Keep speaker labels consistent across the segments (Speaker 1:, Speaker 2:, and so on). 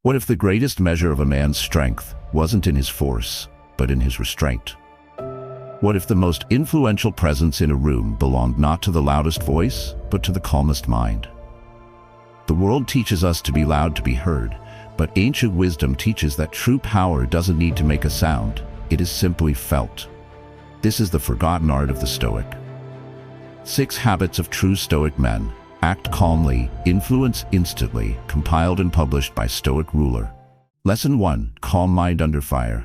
Speaker 1: What if the greatest measure of a man's strength wasn't in his force, but in his restraint? What if the most influential presence in a room belonged not to the loudest voice, but to the calmest mind? The world teaches us to be loud to be heard, but ancient wisdom teaches that true power doesn't need to make a sound, it is simply felt. This is the forgotten art of the Stoic. 6 Habits of True Stoic Men. Act calmly, influence instantly, compiled and published by Stoic ruler. Lesson 1. Calm mind under fire.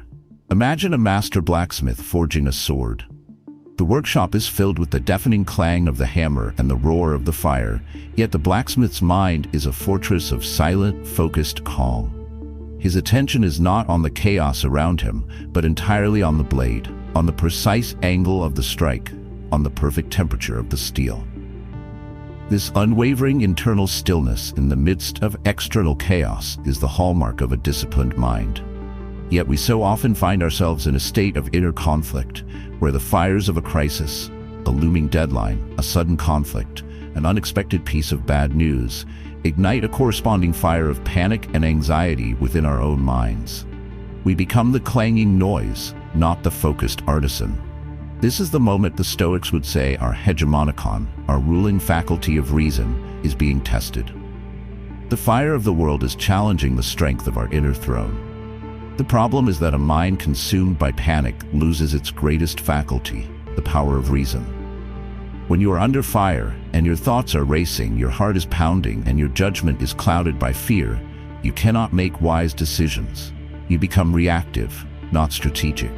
Speaker 1: Imagine a master blacksmith forging a sword. The workshop is filled with the deafening clang of the hammer and the roar of the fire, yet the blacksmith's mind is a fortress of silent, focused calm. His attention is not on the chaos around him, but entirely on the blade, on the precise angle of the strike, on the perfect temperature of the steel. This unwavering internal stillness in the midst of external chaos is the hallmark of a disciplined mind. Yet we so often find ourselves in a state of inner conflict, where the fires of a crisis, a looming deadline, a sudden conflict, an unexpected piece of bad news, ignite a corresponding fire of panic and anxiety within our own minds. We become the clanging noise, not the focused artisan. This is the moment the Stoics would say our hegemonikon, our ruling faculty of reason, is being tested. The fire of the world is challenging the strength of our inner throne. The problem is that a mind consumed by panic loses its greatest faculty, the power of reason. When you are under fire and your thoughts are racing, your heart is pounding, and your judgment is clouded by fear, you cannot make wise decisions. You become reactive, not strategic.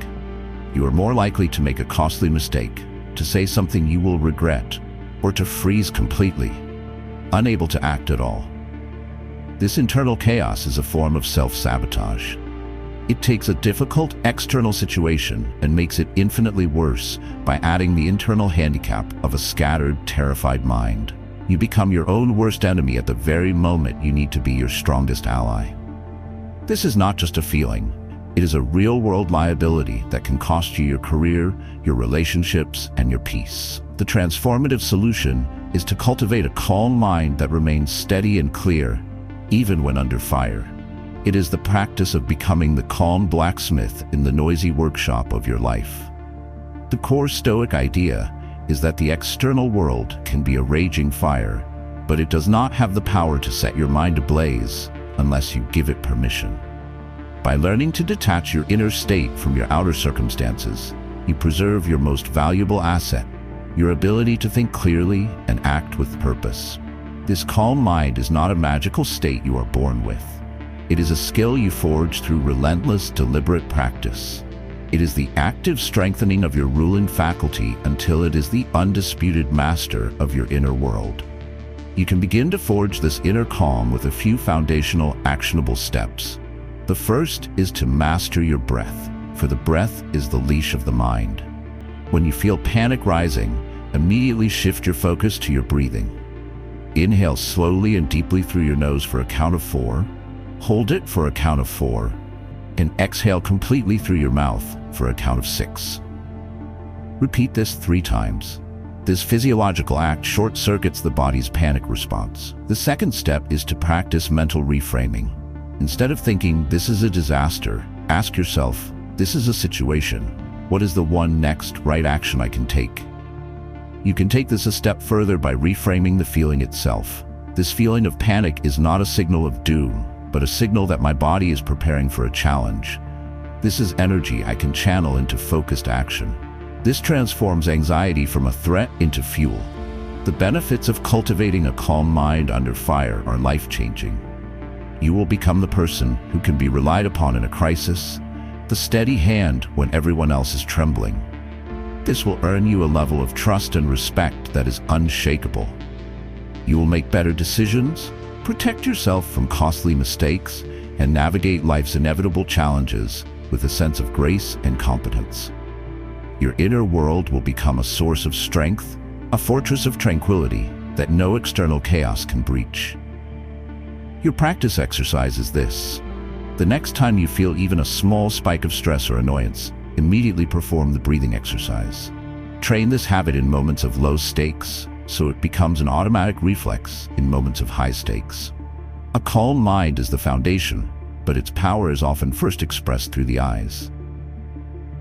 Speaker 1: You are more likely to make a costly mistake, to say something you will regret, or to freeze completely, unable to act at all. This internal chaos is a form of self-sabotage. It takes a difficult external situation and makes it infinitely worse by adding the internal handicap of a scattered, terrified mind. You become your own worst enemy at the very moment you need to be your strongest ally. This is not just a feeling. It is a real-world liability that can cost you your career, your relationships, and your peace. The transformative solution is to cultivate a calm mind that remains steady and clear, even when under fire. It is the practice of becoming the calm blacksmith in the noisy workshop of your life. The core Stoic idea is that the external world can be a raging fire, but it does not have the power to set your mind ablaze unless you give it permission. By learning to detach your inner state from your outer circumstances, you preserve your most valuable asset, your ability to think clearly and act with purpose. This calm mind is not a magical state you are born with. It is a skill you forge through relentless, deliberate practice. It is the active strengthening of your ruling faculty until it is the undisputed master of your inner world. You can begin to forge this inner calm with a few foundational, actionable steps. The first is to master your breath, for the breath is the leash of the mind. When you feel panic rising, immediately shift your focus to your breathing. Inhale slowly and deeply through your nose for a count of 4. Hold it for a count of 4, and exhale completely through your mouth for a count of 6. Repeat this 3 times. This physiological act short-circuits the body's panic response. The second step is to practice mental reframing. Instead of thinking, "This is a disaster," ask yourself, "This is a situation. What is the one next right action I can take?" You can take this a step further by reframing the feeling itself. This feeling of panic is not a signal of doom, but a signal that my body is preparing for a challenge. This is energy I can channel into focused action. This transforms anxiety from a threat into fuel. The benefits of cultivating a calm mind under fire are life-changing. You will become the person who can be relied upon in a crisis, the steady hand when everyone else is trembling. This will earn you a level of trust and respect that is unshakable. You will make better decisions, protect yourself from costly mistakes, and navigate life's inevitable challenges with a sense of grace and competence. Your inner world will become a source of strength, a fortress of tranquility that no external chaos can breach. Your practice exercise is this. The next time you feel even a small spike of stress or annoyance, immediately perform the breathing exercise. Train this habit in moments of low stakes, so it becomes an automatic reflex in moments of high stakes. A calm mind is the foundation, but its power is often first expressed through the eyes.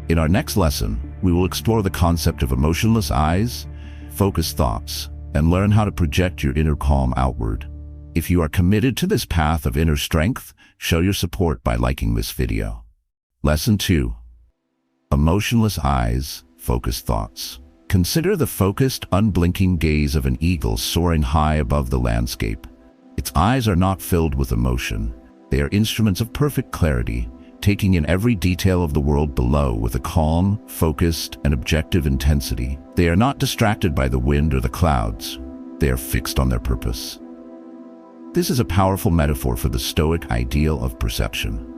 Speaker 1: In our next lesson, we will explore the concept of emotionless eyes, focused thoughts, and learn how to project your inner calm outward. If you are committed to this path of inner strength, show your support by liking this video. Lesson 2. Emotionless eyes, focused thoughts. Consider the focused, unblinking gaze of an eagle soaring high above the landscape. Its eyes are not filled with emotion. They are instruments of perfect clarity, taking in every detail of the world below with a calm, focused, and objective intensity. They are not distracted by the wind or the clouds. They are fixed on their purpose. This is a powerful metaphor for the Stoic ideal of perception.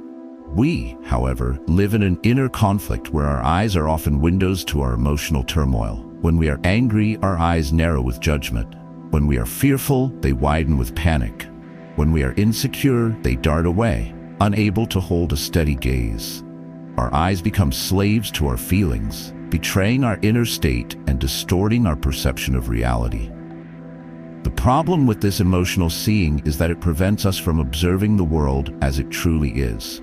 Speaker 1: We, however, live in an inner conflict where our eyes are often windows to our emotional turmoil. When we are angry, our eyes narrow with judgment. When we are fearful, they widen with panic. When we are insecure, they dart away, unable to hold a steady gaze. Our eyes become slaves to our feelings, betraying our inner state and distorting our perception of reality. The problem with this emotional seeing is that it prevents us from observing the world as it truly is.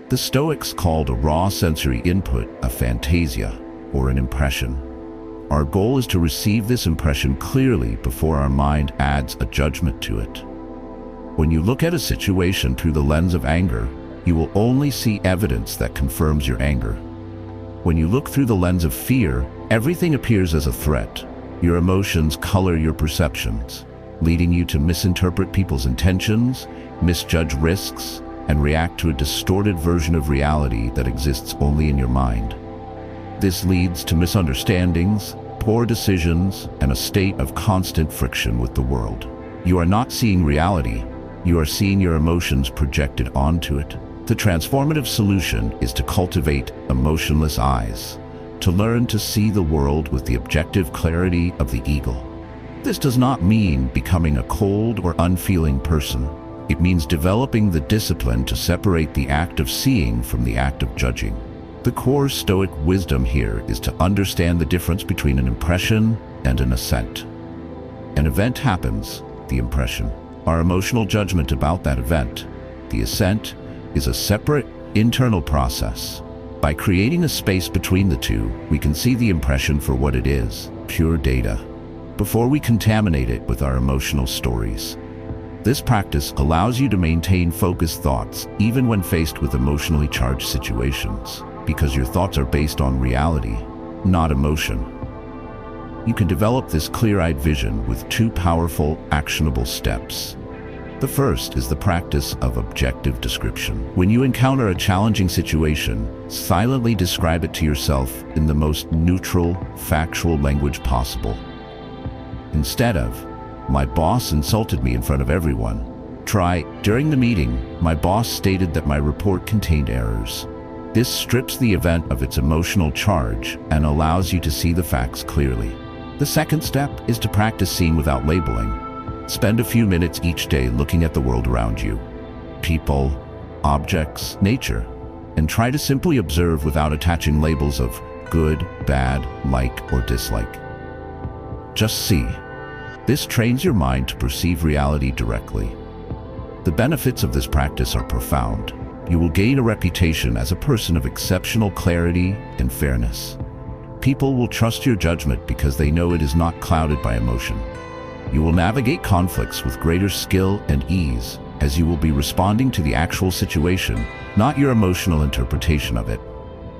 Speaker 1: The Stoics called a raw sensory input a fantasia, or an impression. Our goal is to receive this impression clearly before our mind adds a judgment to it. When you look at a situation through the lens of anger, you will only see evidence that confirms your anger. When you look through the lens of fear, everything appears as a threat. Your emotions color your perceptions, leading you to misinterpret people's intentions, misjudge risks, and react to a distorted version of reality that exists only in your mind. This leads to misunderstandings, poor decisions, and a state of constant friction with the world. You are not seeing reality, you are seeing your emotions projected onto it. The transformative solution is to cultivate emotionless eyes, to learn to see the world with the objective clarity of the eagle. This does not mean becoming a cold or unfeeling person. It means developing the discipline to separate the act of seeing from the act of judging. The core Stoic wisdom here is to understand the difference between an impression and an assent. An event happens, the impression. Our emotional judgment about that event, the assent, is a separate, internal process. By creating a space between the two, we can see the impression for what it is, pure data, before we contaminate it with our emotional stories. This practice allows you to maintain focused thoughts even when faced with emotionally charged situations, because your thoughts are based on reality, not emotion. You can develop this clear-eyed vision with 2 powerful, actionable steps. The first is the practice of objective description. When you encounter a challenging situation, silently describe it to yourself in the most neutral, factual language possible. Instead of, "My boss insulted me in front of everyone," try, "During the meeting, my boss stated that my report contained errors." This strips the event of its emotional charge and allows you to see the facts clearly. The second step is to practice seeing without labeling. Spend a few minutes each day looking at the world around you, people, objects, nature, and try to simply observe without attaching labels of good, bad, like, or dislike. Just see. This trains your mind to perceive reality directly. The benefits of this practice are profound. You will gain a reputation as a person of exceptional clarity and fairness. People will trust your judgment because they know it is not clouded by emotion. You will navigate conflicts with greater skill and ease, as you will be responding to the actual situation, not your emotional interpretation of it.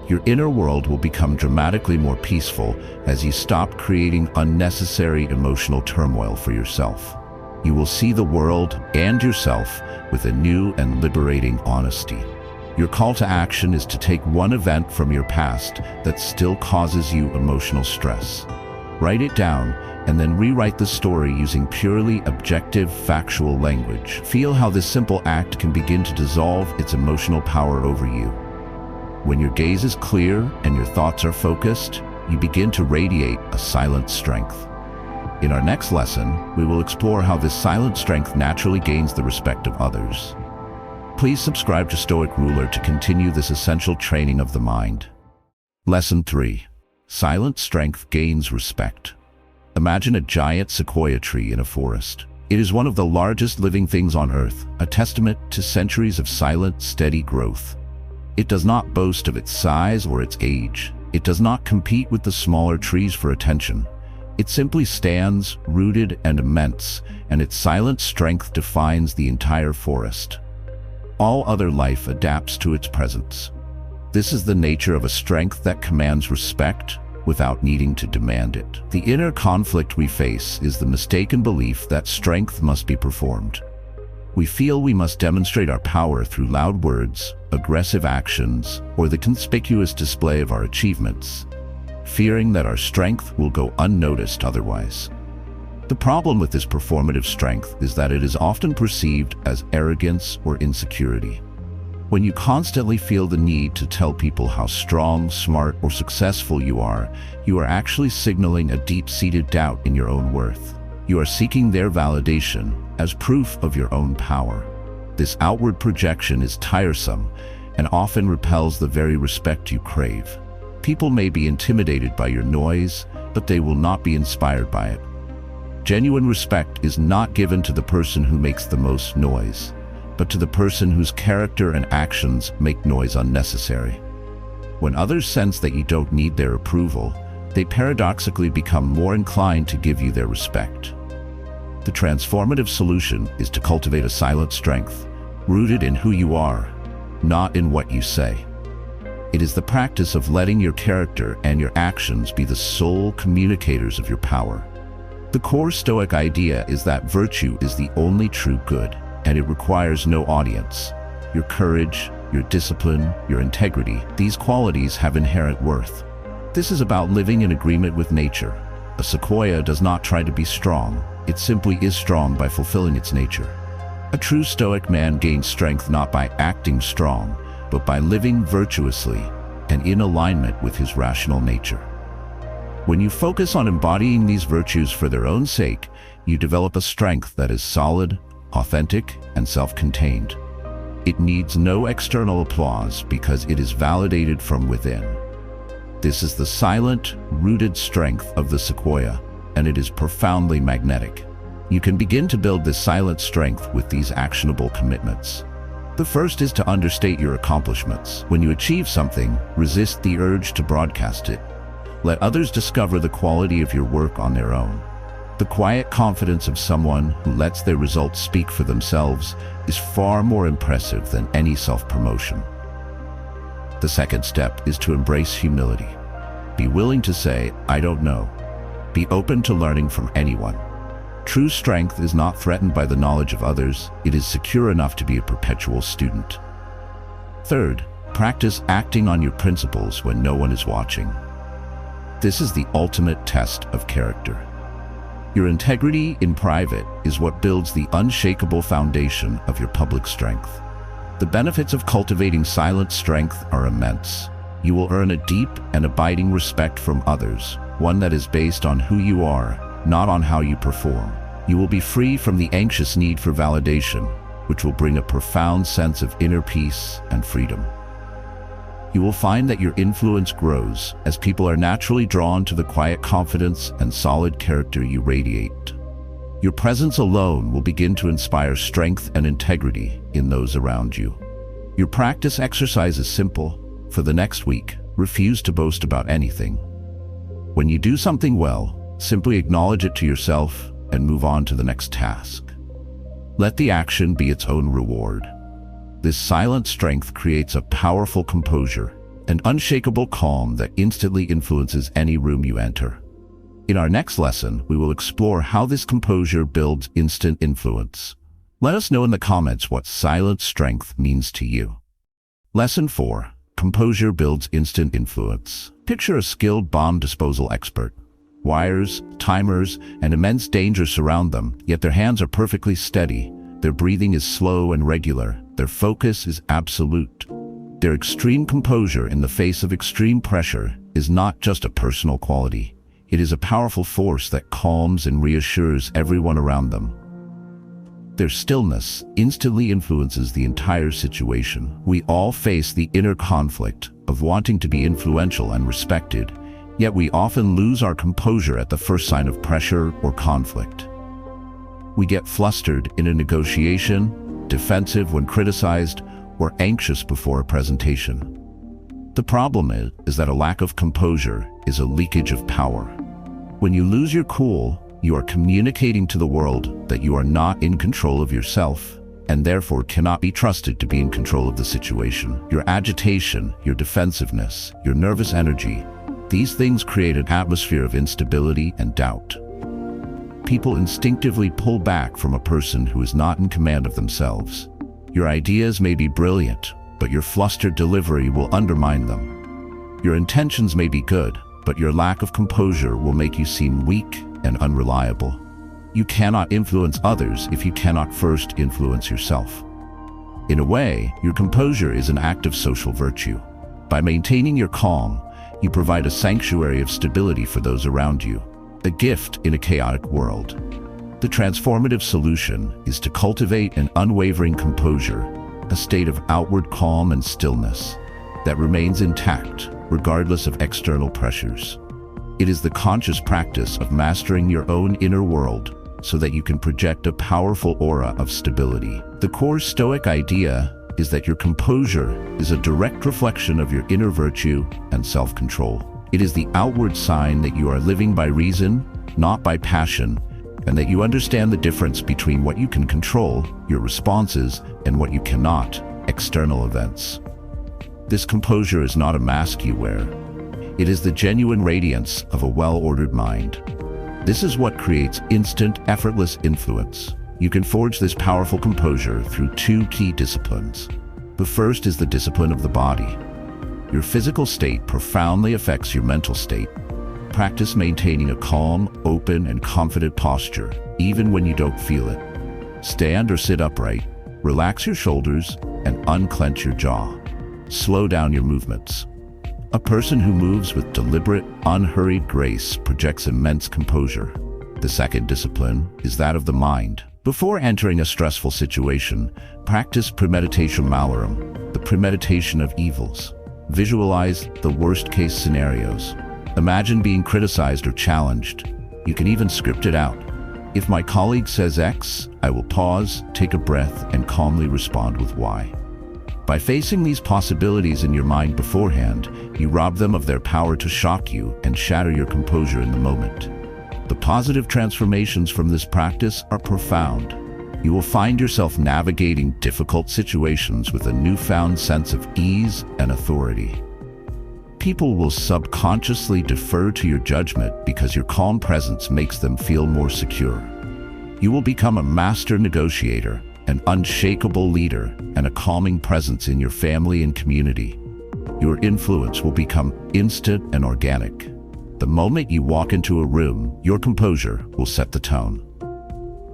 Speaker 1: Your inner world will become dramatically more peaceful as you stop creating unnecessary emotional turmoil for yourself. You will see the world and yourself with a new and liberating honesty. Your call to action is to take one event from your past that still causes you emotional stress. Write it down and then rewrite the story using purely objective, factual language. Feel how this simple act can begin to dissolve its emotional power over you. When your gaze is clear and your thoughts are focused, you begin to radiate a silent strength. In our next lesson, we will explore how this silent strength naturally gains the respect of others. Please subscribe to Stoic Ruler to continue this essential training of the mind. Lesson 3. Silent strength gains respect. Imagine a giant sequoia tree in a forest. It is one of the largest living things on Earth, a testament to centuries of silent, steady growth. It does not boast of its size or its age. It does not compete with the smaller trees for attention. It simply stands, rooted and immense, and its silent strength defines the entire forest. All other life adapts to its presence. This is the nature of a strength that commands respect without needing to demand it. The inner conflict we face is the mistaken belief that strength must be performed. We feel we must demonstrate our power through loud words, aggressive actions, or the conspicuous display of our achievements, fearing that our strength will go unnoticed otherwise. The problem with this performative strength is that it is often perceived as arrogance or insecurity. When you constantly feel the need to tell people how strong, smart, or successful you are actually signaling a deep-seated doubt in your own worth. You are seeking their validation as proof of your own power. This outward projection is tiresome and often repels the very respect you crave. People may be intimidated by your noise, but they will not be inspired by it. Genuine respect is not given to the person who makes the most noise, but to the person whose character and actions make noise unnecessary. When others sense that you don't need their approval, they paradoxically become more inclined to give you their respect. The transformative solution is to cultivate a silent strength, rooted in who you are, not in what you say. It is the practice of letting your character and your actions be the sole communicators of your power. The core Stoic idea is that virtue is the only true good, and it requires no audience. Your courage, your discipline, your integrity, these qualities have inherent worth. This is about living in agreement with nature. A sequoia does not try to be strong, it simply is strong by fulfilling its nature. A true Stoic man gains strength not by acting strong, but by living virtuously and in alignment with his rational nature. When you focus on embodying these virtues for their own sake, you develop a strength that is solid, authentic, and self-contained. It needs no external applause because it is validated from within. This is the silent, rooted strength of the sequoia, and it is profoundly magnetic. You can begin to build this silent strength with these actionable commitments. The first is to understate your accomplishments. When you achieve something, resist the urge to broadcast it. Let others discover the quality of your work on their own. The quiet confidence of someone who lets their results speak for themselves is far more impressive than any self-promotion. The second step is to embrace humility. Be willing to say, "I don't know." Be open to learning from anyone. True strength is not threatened by the knowledge of others, it is secure enough to be a perpetual student. Third, practice acting on your principles when no one is watching. This is the ultimate test of character. Your integrity in private is what builds the unshakable foundation of your public strength. The benefits of cultivating silent strength are immense. You will earn a deep and abiding respect from others, one that is based on who you are, not on how you perform. You will be free from the anxious need for validation, which will bring a profound sense of inner peace and freedom. You will find that your influence grows as people are naturally drawn to the quiet confidence and solid character you radiate. Your presence alone will begin to inspire strength and integrity in those around you. Your practice exercise is simple. For the next week, refuse to boast about anything. When you do something well, simply acknowledge it to yourself and move on to the next task. Let the action be its own reward. This silent strength creates a powerful composure, an unshakable calm that instantly influences any room you enter. In our next lesson, we will explore how this composure builds instant influence. Let us know in the comments what silent strength means to you. Lesson 4. Composure builds instant influence. Picture a skilled bomb disposal expert. Wires, timers, and immense danger surround them, yet their hands are perfectly steady. Their breathing is slow and regular. Their focus is absolute. Their extreme composure in the face of extreme pressure is not just a personal quality. It is a powerful force that calms and reassures everyone around them. Their stillness instantly influences the entire situation. We all face the inner conflict of wanting to be influential and respected, yet we often lose our composure at the first sign of pressure or conflict. We get flustered in a negotiation, defensive when criticized, or anxious before a presentation. The problem is that a lack of composure is a leakage of power. When you lose your cool, you are communicating to the world that you are not in control of yourself, and therefore cannot be trusted to be in control of the situation. Your agitation, your defensiveness, your nervous energy, these things create an atmosphere of instability and doubt. People instinctively pull back from a person who is not in command of themselves. Your ideas may be brilliant, but your flustered delivery will undermine them. Your intentions may be good, but your lack of composure will make you seem weak and unreliable. You cannot influence others if you cannot first influence yourself. In a way, your composure is an act of social virtue. By maintaining your calm, you provide a sanctuary of stability for those around you, a gift in a chaotic world. The transformative solution is to cultivate an unwavering composure, a state of outward calm and stillness that remains intact regardless of external pressures. It is the conscious practice of mastering your own inner world so that you can project a powerful aura of stability. The core Stoic idea is that your composure is a direct reflection of your inner virtue and self-control. It is the outward sign that you are living by reason, not by passion, and that you understand the difference between what you can control, your responses, and what you cannot, external events. This composure is not a mask you wear. It is the genuine radiance of a well-ordered mind. This is what creates instant, effortless influence. You can forge this powerful composure through two key disciplines. The first is the discipline of the body. Your physical state profoundly affects your mental state. Practice maintaining a calm, open, and confident posture, even when you don't feel it. Stand or sit upright, relax your shoulders, and unclench your jaw. Slow down your movements. A person who moves with deliberate, unhurried grace projects immense composure. The second discipline is that of the mind. Before entering a stressful situation, practice premeditatio malorum, the premeditation of evils. Visualize the worst-case scenarios. Imagine being criticized or challenged. You can even script it out. If my colleague says X, I will pause, take a breath, and calmly respond with Y. By facing these possibilities in your mind beforehand, you rob them of their power to shock you and shatter your composure in the moment. The positive transformations from this practice are profound. You will find yourself navigating difficult situations with a newfound sense of ease and authority. People will subconsciously defer to your judgment because your calm presence makes them feel more secure. You will become a master negotiator, an unshakable leader, and a calming presence in your family and community. Your influence will become instant and organic. The moment you walk into a room, your composure will set the tone.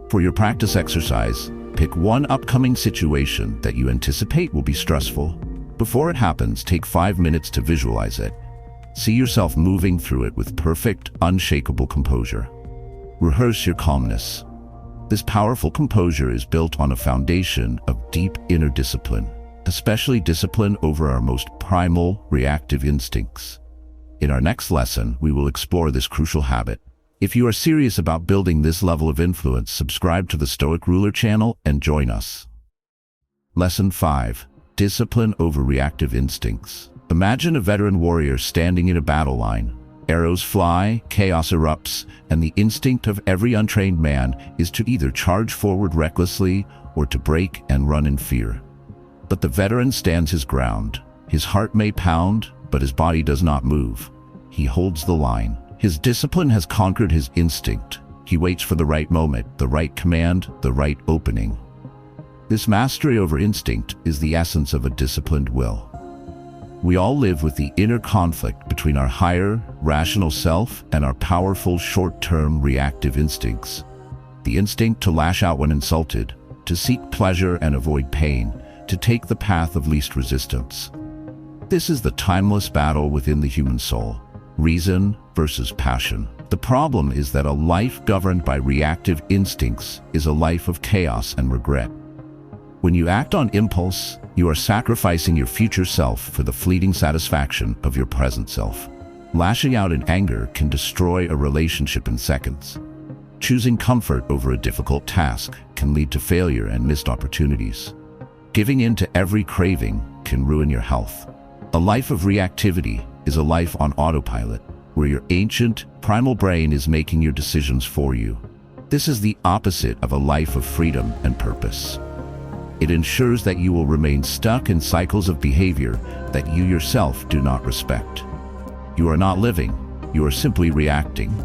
Speaker 1: For your practice exercise, pick one upcoming situation that you anticipate will be stressful. Before it happens, take 5 minutes to visualize it. See yourself moving through it with perfect, unshakable composure. Rehearse your calmness. This powerful composure is built on a foundation of deep inner discipline, especially discipline over our most primal, reactive instincts. In our next lesson, we will explore this crucial habit. If you are serious about building this level of influence, subscribe to the Stoic Ruler channel and join us. Lesson 5. Discipline over reactive instincts. Imagine a veteran warrior standing in a battle line. Arrows fly, chaos erupts, and the instinct of every untrained man is to either charge forward recklessly or to break and run in fear. But the veteran stands his ground. His heart may pound, but his body does not move. He holds the line. His discipline has conquered his instinct. He waits for the right moment, the right command, the right opening. This mastery over instinct is the essence of a disciplined will. We all live with the inner conflict between our higher, rational self and our powerful, short-term, reactive instincts. The instinct to lash out when insulted, to seek pleasure and avoid pain, to take the path of least resistance. This is the timeless battle within the human soul, reason versus passion. The problem is that a life governed by reactive instincts is a life of chaos and regret. When you act on impulse, you are sacrificing your future self for the fleeting satisfaction of your present self. Lashing out in anger can destroy a relationship in seconds. Choosing comfort over a difficult task can lead to failure and missed opportunities. Giving in to every craving can ruin your health. A life of reactivity is a life on autopilot, where your ancient, primal brain is making your decisions for you. This is the opposite of a life of freedom and purpose. It ensures that you will remain stuck in cycles of behavior that you yourself do not respect. You are not living, you are simply reacting.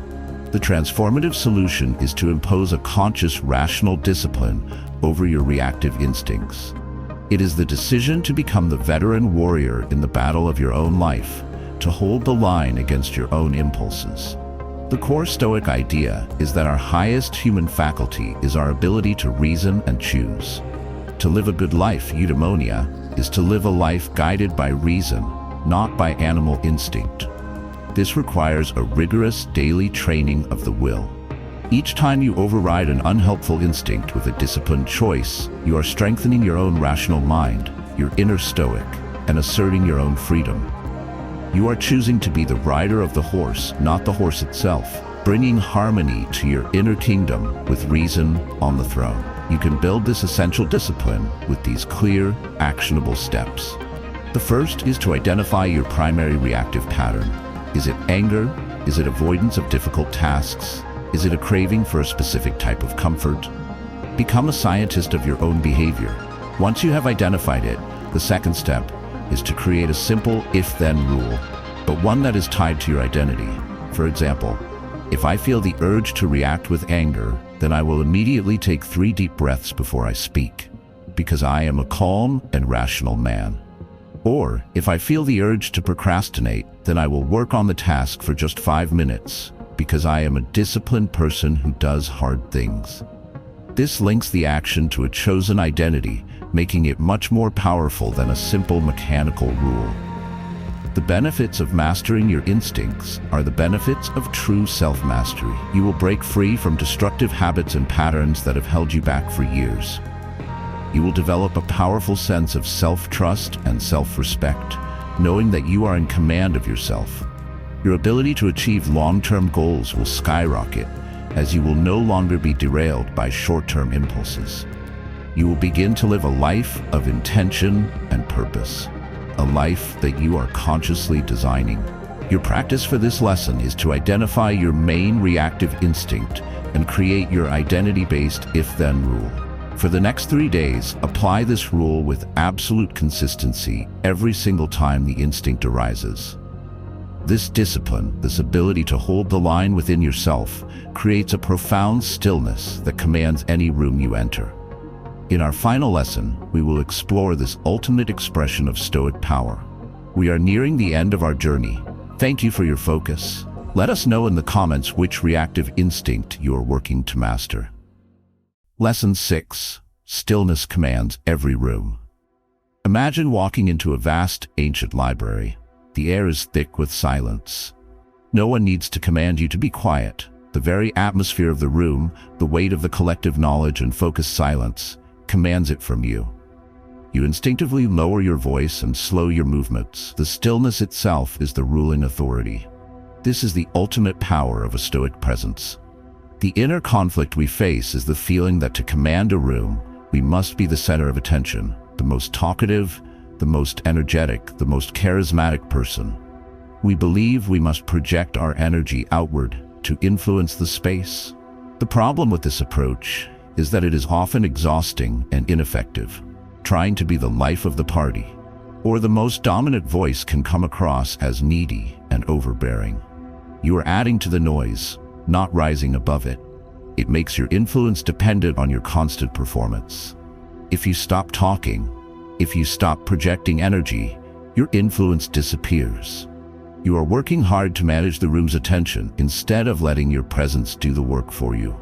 Speaker 1: The transformative solution is to impose a conscious, rational discipline over your reactive instincts. It is the decision to become the veteran warrior in the battle of your own life, to hold the line against your own impulses. The core Stoic idea is that our highest human faculty is our ability to reason and choose. To live a good life, eudaimonia, is to live a life guided by reason, not by animal instinct. This requires a rigorous daily training of the will. Each time you override an unhelpful instinct with a disciplined choice, you are strengthening your own rational mind, your inner Stoic, and asserting your own freedom. You are choosing to be the rider of the horse, not the horse itself, bringing harmony to your inner kingdom with reason on the throne. You can build this essential discipline with these clear, actionable steps. The first is to identify your primary reactive pattern. Is it anger? Is it avoidance of difficult tasks? Is it a craving for a specific type of comfort? Become a scientist of your own behavior. Once you have identified it, the second step is to create a simple if-then rule, but one that is tied to your identity. For example, if I feel the urge to react with anger, then I will immediately take 3 deep breaths before I speak, because I am a calm and rational man. Or, if I feel the urge to procrastinate, then I will work on the task for just 5 minutes, because I am a disciplined person who does hard things. This links the action to a chosen identity, making it much more powerful than a simple mechanical rule. The benefits of mastering your instincts are the benefits of true self-mastery. You will break free from destructive habits and patterns that have held you back for years. You will develop a powerful sense of self-trust and self-respect, knowing that you are in command of yourself. Your ability to achieve long-term goals will skyrocket, as you will no longer be derailed by short-term impulses. You will begin to live a life of intention and purpose, a life that you are consciously designing. Your practice for this lesson is to identify your main reactive instinct and create your identity-based if-then rule. For the next 3 days, apply this rule with absolute consistency every single time the instinct arises. This discipline, this ability to hold the line within yourself, creates a profound stillness that commands any room you enter. In our final lesson, we will explore this ultimate expression of Stoic power. We are nearing the end of our journey. Thank you for your focus. Let us know in the comments which reactive instinct you are working to master. Lesson 6. Stillness commands every room. Imagine walking into a vast, ancient library. The air is thick with silence. No one needs to command you to be quiet. The very atmosphere of the room, the weight of the collective knowledge and focused silence, commands it from you. You instinctively lower your voice and slow your movements. The stillness itself is the ruling authority. This is the ultimate power of a Stoic presence. The inner conflict we face is the feeling that to command a room, we must be the center of attention, the most talkative, the most energetic, the most charismatic person. We believe we must project our energy outward to influence the space. The problem with this approach is that it is often exhausting and ineffective. Trying to be the life of the party or the most dominant voice can come across as needy and overbearing. You are adding to the noise, not rising above it. It makes your influence dependent on your constant performance. If you stop talking, if you stop projecting energy, your influence disappears. You are working hard to manage the room's attention instead of letting your presence do the work for you.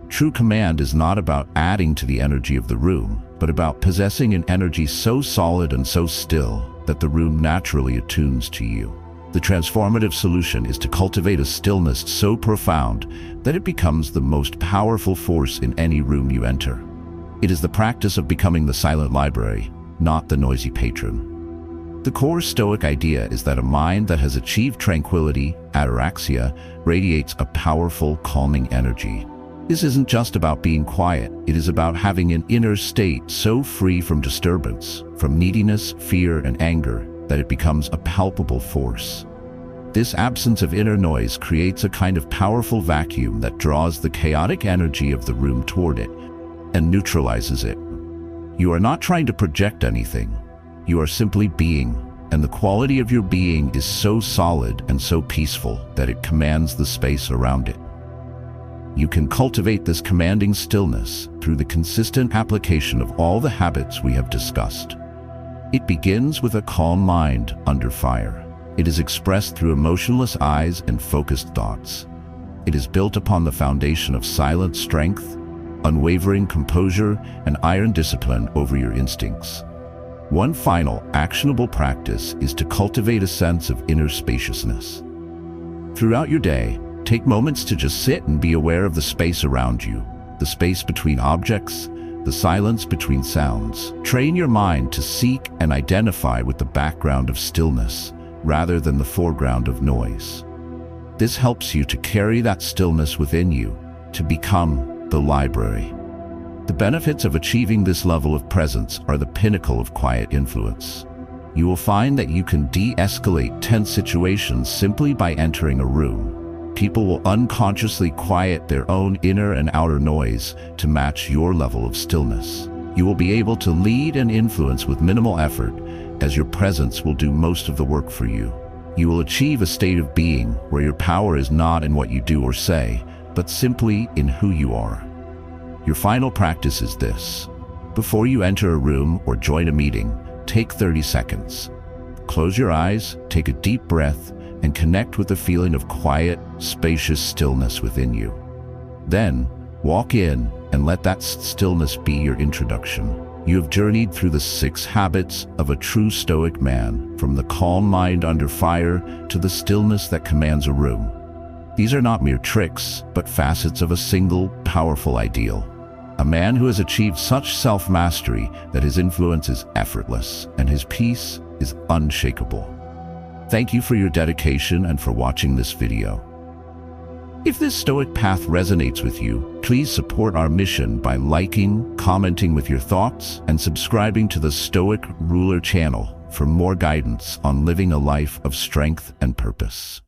Speaker 1: True command is not about adding to the energy of the room, but about possessing an energy so solid and so still that the room naturally attunes to you. The transformative solution is to cultivate a stillness so profound that it becomes the most powerful force in any room you enter. It is the practice of becoming the silent library, not the noisy patron. The core Stoic idea is that a mind that has achieved tranquility, ataraxia, radiates a powerful, calming energy. This isn't just about being quiet, it is about having an inner state so free from disturbance, from neediness, fear, and anger, that it becomes a palpable force. This absence of inner noise creates a kind of powerful vacuum that draws the chaotic energy of the room toward it and neutralizes it. You are not trying to project anything. You are simply being, and the quality of your being is so solid and so peaceful that it commands the space around it. You can cultivate this commanding stillness through the consistent application of all the habits we have discussed. It begins with a calm mind under fire. It is expressed through emotionless eyes and focused thoughts. It is built upon the foundation of silent strength, unwavering composure, and iron discipline over your instincts. One final, actionable practice is to cultivate a sense of inner spaciousness. Throughout your day, take moments to just sit and be aware of the space around you, the space between objects, the silence between sounds. Train your mind to seek and identify with the background of stillness, rather than the foreground of noise. This helps you to carry that stillness within you, to become the library. The benefits of achieving this level of presence are the pinnacle of quiet influence. You will find that you can de-escalate tense situations simply by entering a room. People will unconsciously quiet their own inner and outer noise to match your level of stillness. You will be able to lead and influence with minimal effort, as your presence will do most of the work for you. You will achieve a state of being where your power is not in what you do or say, but simply in who you are. Your final practice is this. Before you enter a room or join a meeting, take 30 seconds. Close your eyes, take a deep breath, and connect with the feeling of quiet, spacious stillness within you. Then, walk in and let that stillness be your introduction. You have journeyed through the 6 habits of a true Stoic man, from the calm mind under fire to the stillness that commands a room. These are not mere tricks, but facets of a single, powerful ideal. A man who has achieved such self-mastery that his influence is effortless and his peace is unshakable. Thank you for your dedication and for watching this video. If this Stoic path resonates with you, please support our mission by liking, commenting with your thoughts, and subscribing to the Stoic Ruler channel for more guidance on living a life of strength and purpose.